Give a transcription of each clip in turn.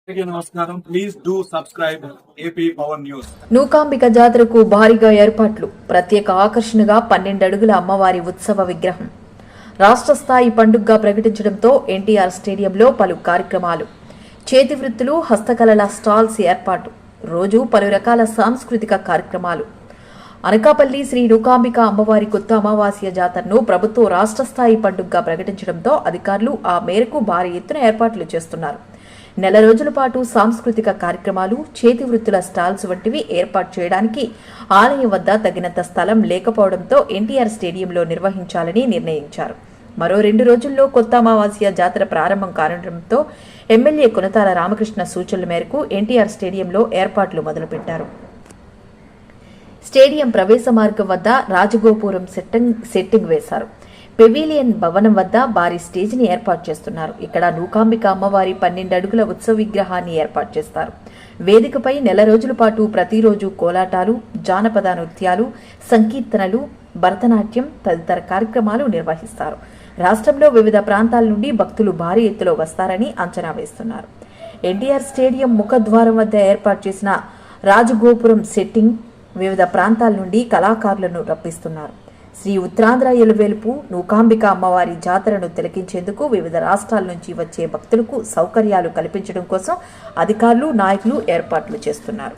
నమస్కారం. Please do subscribe AP power news. Nookambika జాతరకు భారీగా ఏర్పాట్లు. ప్రత్యేక ఆకర్షణగా 12 అడుగుల అమ్మవారి ఉత్సవ విగ్రహం రాష్ట్ర స్థాయి పండుగగా ప్రకటించడంతో ఎన్టీఆర్ స్టేడియంలో పలు కార్యక్రమాలు, చేతి వృత్తులు, హస్తకళల స్టాల్స్ ఏర్పాటు. రోజు పలు రకాల సాంస్కృతిక కార్యక్రమాలు. అనకాపల్లి శ్రీ నూకాంబిక అమ్మవారి కొత్త అమావాస్య జాతరను ప్రభుత్వం రాష్ట్ర స్థాయి పండుగగా ప్రకటించడంతో అధికారులు ఆ మేరకు భారీ ఎత్తున ఏర్పాట్లు చేస్తున్నారు. నెల రోజుల పాటు సాంస్కృతిక కార్యక్రమాలు, చేతి వృత్తుల స్టాల్స్ వంటివి ఏర్పాటు చేయడానికి ఆలయం వద్ద తగినంత స్థలం లేకపోవడంతో ఎన్టీఆర్ స్టేడియంలో నిర్వహించాలని నిర్ణయించారు. మరో 2 రోజుల్లో కొత్త అమావాస్య జాతర ప్రారంభం కానుండటంతో ఎమ్మెల్యే కొనతాల రామకృష్ణ సూచనల మేరకు ఎన్టీఆర్ స్టేడియంలో ఏర్పాట్లు మొదలుపెట్టారు. స్టేడియం ప్రవేశ మార్గం వద్ద రాజగోపురం సెట్టింగ్ వేశారు. పెవిలియన్ భవనం వద్ద భారీ స్టేజిని ఏర్పాటు చేస్తున్నారు. ఇక్కడ నూకాంబిక అమ్మవారి 12 అడుగుల ఉత్సవ విగ్రహాన్ని ఏర్పాటు చేస్తారు. వేదికపై నెల రోజుల పాటు ప్రతిరోజు కోలాటాలు, జానపద నృత్యాలు, సంకీర్తనలు, భరతనాట్యం తదితర కార్యక్రమాలు నిర్వహిస్తారు. రాష్ట్రంలో వివిధ ప్రాంతాల నుండి భక్తులు భారీ ఎత్తులో వస్తారని అంచనా వేస్తున్నారు. ఎన్టీఆర్ స్టేడియం ముఖద్వారం వద్ద ఏర్పాటు చేసిన రాజగోపురం సెట్టింగ్ వివిధ ప్రాంతాల నుండి కళాకారులను రప్పిస్తున్నారు. శ్రీ ఉత్తరాంధ్ర ఎలువేలుపు నూకాంబిక అమ్మవారి జాతరను తిలకించేందుకు వివిధ రాష్ట్రాల నుంచి వచ్చే భక్తులకు సౌకర్యాలు కల్పించడం కోసం అధికారులు, నాయకులు ఏర్పాట్లు చేస్తున్నారు.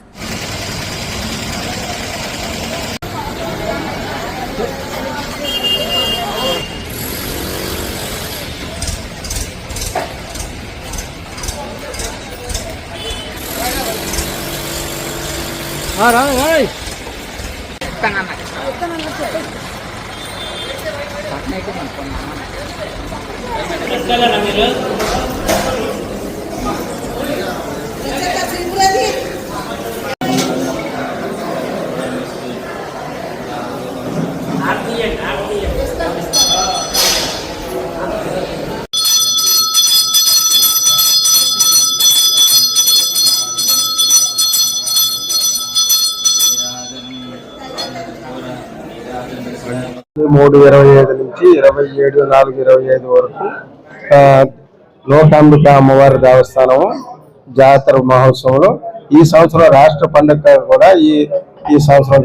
మూడు 25 నుంచి 27/4/25 వరకు నూకాంబిక అమ్మవారి దేవస్థానం జాతర మహోత్సవంలో ఈ సంవత్సరం రాష్ట్ర పండుగ కూడా ఈ సంవత్సరం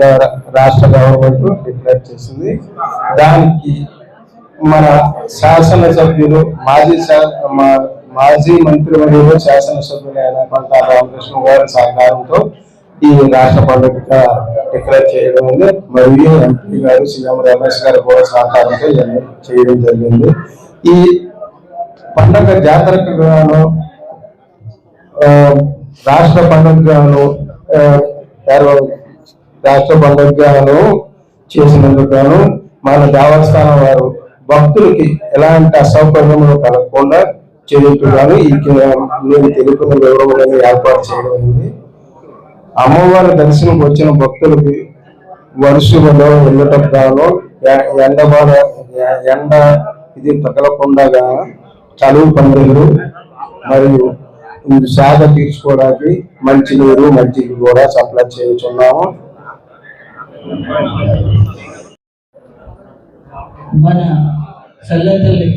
రాష్ట్ర గవర్నమెంట్ డిక్లేర్ చేసింది. దానికి మన శాసనసభ్యులు మాజీ మంత్రివర్యులు శాసనసభ్యులైన కొంతాల రామకృష్ణ గారి సహకారంతో ఈ రాష్ట్ర పండుగ డిక్లేర్ చేయడం ఉంది. మరియు ఎంపీ గారు, సీఎం రమేష్ గారు కూడా సహకారంతో చేయడం జరిగింది. ఈ పండుగ జాతరకు గాను రాష్ట్ర పండుగ గాను చేసినందుకు గాను మన దేవస్థానం వారు భక్తులకి ఎలాంటి అసౌకర్యములు కలగకుండా చేయటం నేను తెలుపుకున్న వివరములను ఏర్పాటు చేయడం ఉంది. అమ్మవారి దర్శనం వచ్చిన భక్తులకి వర్షంలో వెళ్ళటం గాను ఎండ ఇది తగలకుండా చలువు పందిళ్ళు మరియు సేద తీర్చుకోవడానికి మంచినీరు, మజ్జిగ కూడా సప్లై చేస్తున్నాము. మన చల్లతల్లి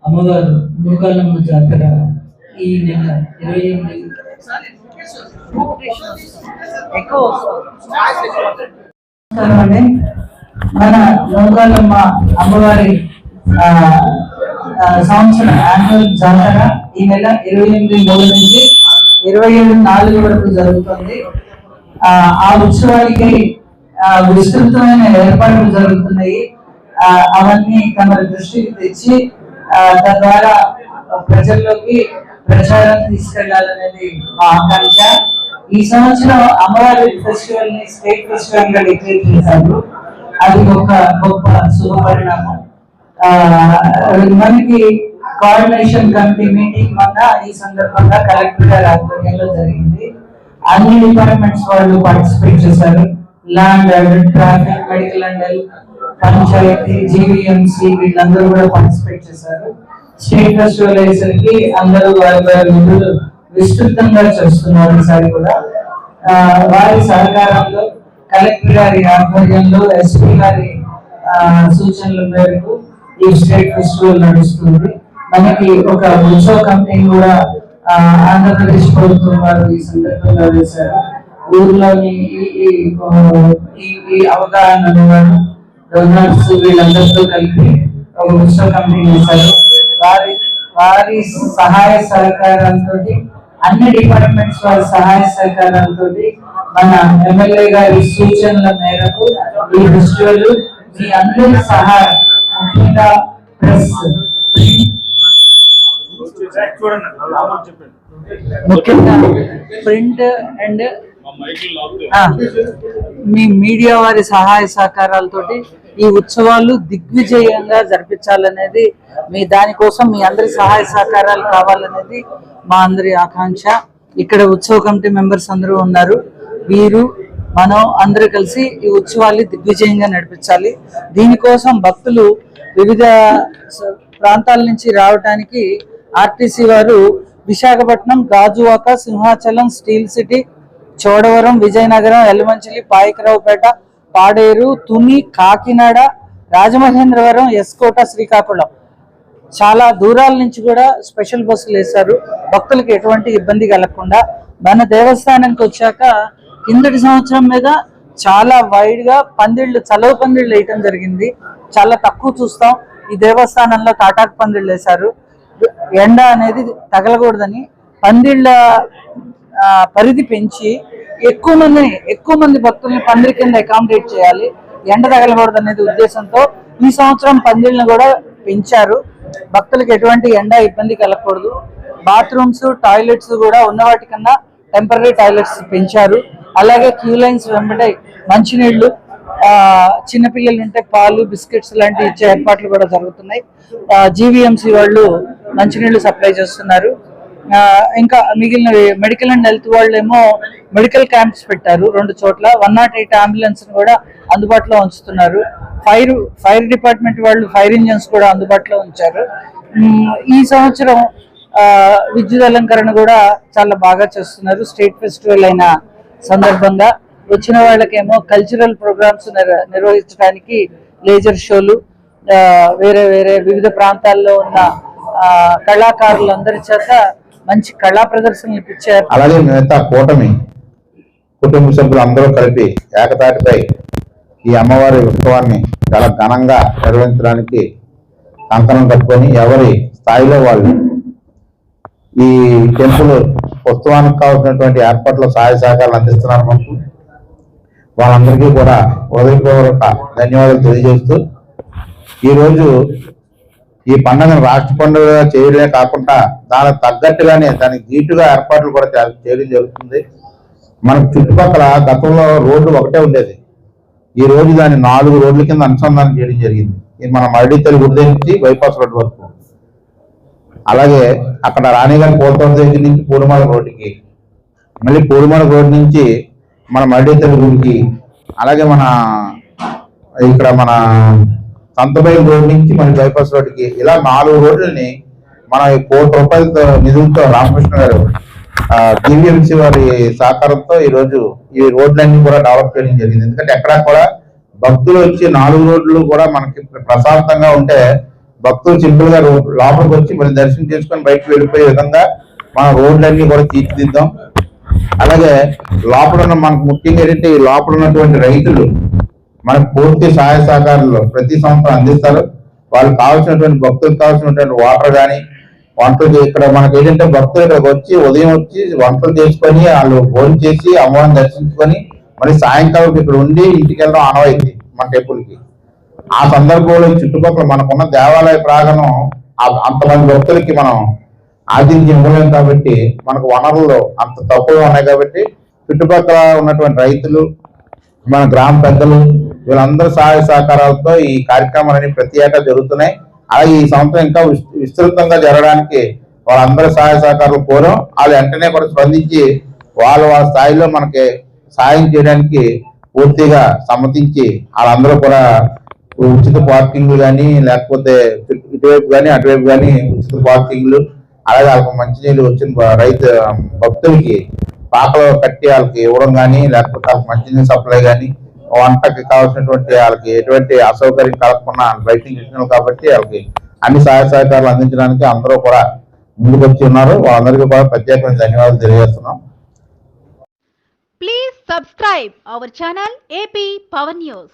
అమ్మవారు నూకాలమ్మ జాతర ఈ నెల 28 మన నూకాలమ్మ అమ్మవారి సంవత్సర యాన్యువల్ జాతర ఈ నెల 28 నుంచి 27/4 వరకు జరుగుతుంది. ఆ ఉత్సవానికి విస్తృతమైన ఏర్పాట్లు జరుగుతున్నాయి. అవన్నీ తమ దృష్టికి తెచ్చి తద్వారా ప్రజల్లోకి ప్రచారం తీసుకెళ్లాలనేది మా ఆకాంక్ష. ఈ సంవత్సరం అమ్మవారి ఫెస్టివల్ ని స్టేట్ ఫెస్టివల్ గా డిక్లేర్ చేశారు. అది ఒక గొప్ప శుభపరిణామం. మనకి కోఆర్డినేషన్ కమిటీ మీటింగ్ వల్ల ఈ సందర్భంగా కలెక్టర్ గారి ఆధ్వర్యంలో జరిగింది. అన్ని డిపార్ట్మెంట్స్ వాళ్ళు పార్టిసిపేట్ చేశారు. Land and traffic, medical and health, panchayati, GVMC వీళ్ళందరూ కూడా పార్టిసిపేట్ చేశారు. స్టేట్ ఫెస్టివల్ అయ్యేసరికి అందరూ వారి నిధులు విస్తృతంగా చేస్తున్నారు. ఈసారి కూడా వారి సహకారంలో కలెక్టర్ గారి ఆధ్వర్యంలో, ఎస్పీ గారి సూచనల మేరకు ఈ స్టేట్ ఫెస్టివల్ నడుస్తుంది. మనకి ఒక ఉత్సవ కమిటీ కూడా ఆంధ్రప్రదేశ్ ప్రభుత్వం వారు ఈ సందర్భంగా వేశారు. ఊర్లోని ఈ అవగాహన డోనర్స్ వీళ్ళందరితో కలిపి ఒక ఉత్సవ కమిటీ వేశారు. వారి సహాయ సహకారాలతో, అన్ని డిపార్ట్మెంట్స్ వారి సహాయ సహకారాలతో, మన ఎమ్మెల్యే గారి సూచనల మేరకు ఈ ఫెస్టివల్ మీ అందరి సహాయం, ముఖ్యంగా ప్రెస్, ముఖ్యంగా ప్రింట్ అండ్ మీ మీడియా వారి సహాయ సహకారాలతోటి ఈ ఉత్సవాలు దిగ్విజయంగా జరిపించాలనేది దానికోసం మీ అందరి సహాయ సహకారాలు కావాలనేది మా అందరి ఆకాంక్ష. ఇక్కడ ఉత్సవ కమిటీ మెంబర్స్ అందరూ ఉన్నారు. వీరు మనం అందరూ కలిసి ఈ ఉత్సవాన్ని దిగ్విజయంగా నడిపించాలి. దీనికోసం భక్తులు వివిధ ప్రాంతాల నుంచి రావడానికి ఆర్టీసీ వారు విశాఖపట్నం, గాజువాక, సింహాచలం, స్టీల్ సిటీ, చోడవరం, విజయనగరం, ఎల్లమంచిలి, పాయకరావుపేట, పాడేరు, తుని, కాకినాడ, రాజమహేంద్రవరం, ఎస్కోట, శ్రీకాకుళం చాలా దూరాల నుంచి కూడా స్పెషల్ బస్సులు వేశారు. భక్తులకు ఎటువంటి ఇబ్బంది కలగకుండా మన దేవస్థానానికి వచ్చాక కిందటి సంవత్సరం మీద చాలా వైడ్ గా పందిళ్ళు, చలవ పందిళ్ళు వేయటం జరిగింది. చాలా తక్కువ చూస్తాం. ఈ దేవస్థానంలో తాటాకు పందిళ్ళు వేశారు. ఎండ అనేది తగలకూడదని పందిళ్ళ పరిధి పెంచి ఎక్కువ మంది భక్తుల్ని పందిరి కింద అకామిడేట్ చేయాలి, ఎండ తగలకూడదు అనేది ఉద్దేశంతో ఈ సంవత్సరం పందిళ్ళని కూడా పెంచారు. భక్తులకు ఎటువంటి ఎండ ఇబ్బంది కలగకూడదు. బాత్రూమ్స్, టాయిలెట్స్ కూడా ఉన్న వాటికన్నా టెంపరీ టాయిలెట్స్ పెంచారు. అలాగే క్యూ లైన్స్ వెంబడే మంచినీళ్లు, చిన్నపిల్లలు ఉంటే పాలు, బిస్కెట్స్ లాంటివి ఇచ్చే ఏర్పాట్లు కూడా జరుగుతున్నాయి. జీవీఎంసీ వాళ్ళు మంచినీళ్లు సప్లై చేస్తున్నారు. ఇంకా మిగిలిన మెడికల్ అండ్ హెల్త్ వాళ్ళు ఏమో మెడికల్ క్యాంప్స్ పెట్టారు 2 చోట్ల. 108 అంబులెన్స్ కూడా అందుబాటులో ఉంచుతున్నారు. ఫైర్ డిపార్ట్మెంట్ వాళ్ళు ఫైర్ ఇంజన్స్ కూడా అందుబాటులో ఉంచారు. ఈ సంవత్సరం విద్యుత్ అలంకరణ కూడా చాలా బాగా చేస్తున్నారు. స్టేట్ ఫెస్టివల్ అయిన సందర్భంగా వచ్చిన వాళ్ళకేమో కల్చరల్ ప్రోగ్రామ్స్ నిర్వహించడానికి లేజర్ షోలు, వేరే వివిధ ప్రాంతాల్లో ఉన్న కళాకారులందరి చేత మంచి కళా ప్రదర్శనలు ఇప్పించారు. అలాగే మిగతా కూటమి కుటుంబ సభ్యులు అందరూ కలిపి ఏకతాటిపై ఈ అమ్మవారి ఉత్సవాన్ని చాలా ఘనంగా నిర్వహించడానికి కంకణం కట్టుకొని ఎవరి స్థాయిలో వాళ్ళు ఈ టెంపుల్ ఉత్సవానికి కావాల్సినటువంటి ఏర్పాట్ల సహాయ సహకారాలు అందిస్తున్నారు. మనకు వాళ్ళందరికీ కూడా హృదయపూర్వక ధన్యవాదాలు తెలియజేస్తూ ఈరోజు ఈ పండుగను రాష్ట్ర పండుగ చేయడమే కాకుండా దానికి తగ్గట్టుగానే దానికి దీటుగా ఏర్పాట్లు కూడా చేయడం జరుగుతుంది. మనకు చుట్టుపక్కల గతంలో రోడ్డు ఒకటే ఉండేది. ఈ రోజు దాన్ని 4 రోడ్ల కింద అనుసంధానం చేయడం జరిగింది. ఇది మన మరడితల్లి గుడి దగ్గర నుంచి బైపాస్ రోడ్డు వరకు, అలాగే అక్కడ రాణిగారి పోతోట దగ్గర నుంచి పూలమాల రోడ్డుకి, మళ్ళీ పూలమాల రోడ్డు నుంచి మన మరడితల్లి గుడికి, అలాగే ఇక్కడ మన సంతబైల్ రోడ్ నుంచి మన బైపాస్ రోడ్డుకి, ఇలా 4 రోడ్లని మన 1 కోటి రూపాయలతో నిధులతో రామకృష్ణ గారు జీవీఎంసీ వారి సహకారంతో ఈరోజు ఈ రోడ్లన్నీ కూడా డెవలప్ చేయడం జరిగింది. ఎందుకంటే ఎక్కడా కూడా భక్తులు వచ్చి 4 రోడ్లు కూడా మనకి ప్రశాంతంగా ఉంటే భక్తులు సింపుల్ గా లోపలికి వచ్చి మరి దర్శనం చేసుకొని బయటకు వెళ్ళిపోయే విధంగా మన రోడ్లన్నీ కూడా తీర్చిదిద్దాం. అలాగే లోపల ఉన్న మనకు ముఖ్యంగా ఏంటంటే ఈ లోపల ఉన్నటువంటి రైతులు మనకు పూర్తి సహాయ సహకారాలు ప్రతి సంవత్సరం అందిస్తారు. వాళ్ళకి కావాల్సినటువంటి భక్తులకు కావాల్సినటువంటి వాటర్ కానీ వంటలు, ఇక్కడ మనకి ఏంటంటే భక్తులు ఇక్కడికి వచ్చి ఉదయం వచ్చి వంటలు చేసుకొని వాళ్ళు భోజనం చేసి అమ్మవారిని దర్శించుకొని మరి సాయంకాలం ఇక్కడ ఉండి ఇంటికి వెళ్ళడం ఆనవాయితీ మన టెంపుల్కి. ఆ సందర్భంలో చుట్టుపక్కల మనకున్న దేవాలయ ప్రాంగణం అంతమంది భక్తులకి మనం ఆతిథ్యం ఇవ్వలేము కాబట్టి మనకు వనరులు అంత తక్కువగా ఉన్నాయి కాబట్టి చుట్టుపక్కల ఉన్నటువంటి రైతులు, మన గ్రామ పెద్దలు వీళ్ళందరూ సహాయ సహకారాలతో ఈ కార్యక్రమాలన్నీ ప్రతి ఏటా జరుగుతున్నాయి. అలాగే ఈ సంవత్సరం ఇంకా విస్తృతంగా జరగడానికి వాళ్ళందరూ సహాయ సహకారాలు కోరాం. వాళ్ళు వెంటనే కూడా స్పందించి వాళ్ళ స్థాయిలో మనకి సాయం చేయడానికి పూర్తిగా సమ్మతించి వాళ్ళందరూ కూడా ఉచిత పార్కింగ్లు కానీ లేకపోతే ఇటువైపు కానీ అటువైపు కానీ ఉచిత పార్కింగ్లు, అలాగే వాళ్ళకి మంచినీళ్ళు వచ్చిన రైతు భక్తులకి పాకలు కట్టి వాళ్ళకి ఇవ్వడం కానీ లేకపోతే వాళ్ళకి మంచినీళ్ళు సప్లై కానీ వంటకి కావాల్సినటువంటి వాళ్ళకి ఎటువంటి అసౌకర్యం కలగకుండా రైతులు ఇచ్చినారు కాబట్టి వాళ్ళకి అన్ని సహాయ సహకారాలు అందించడానికి అందరూ కూడా ముందుకు వచ్చి ఉన్నారు. వాళ్ళందరికీ కూడా ప్రత్యేకమైన ధన్యవాదాలు తెలియజేస్తున్నాం. Please subscribe our channel AP Power News.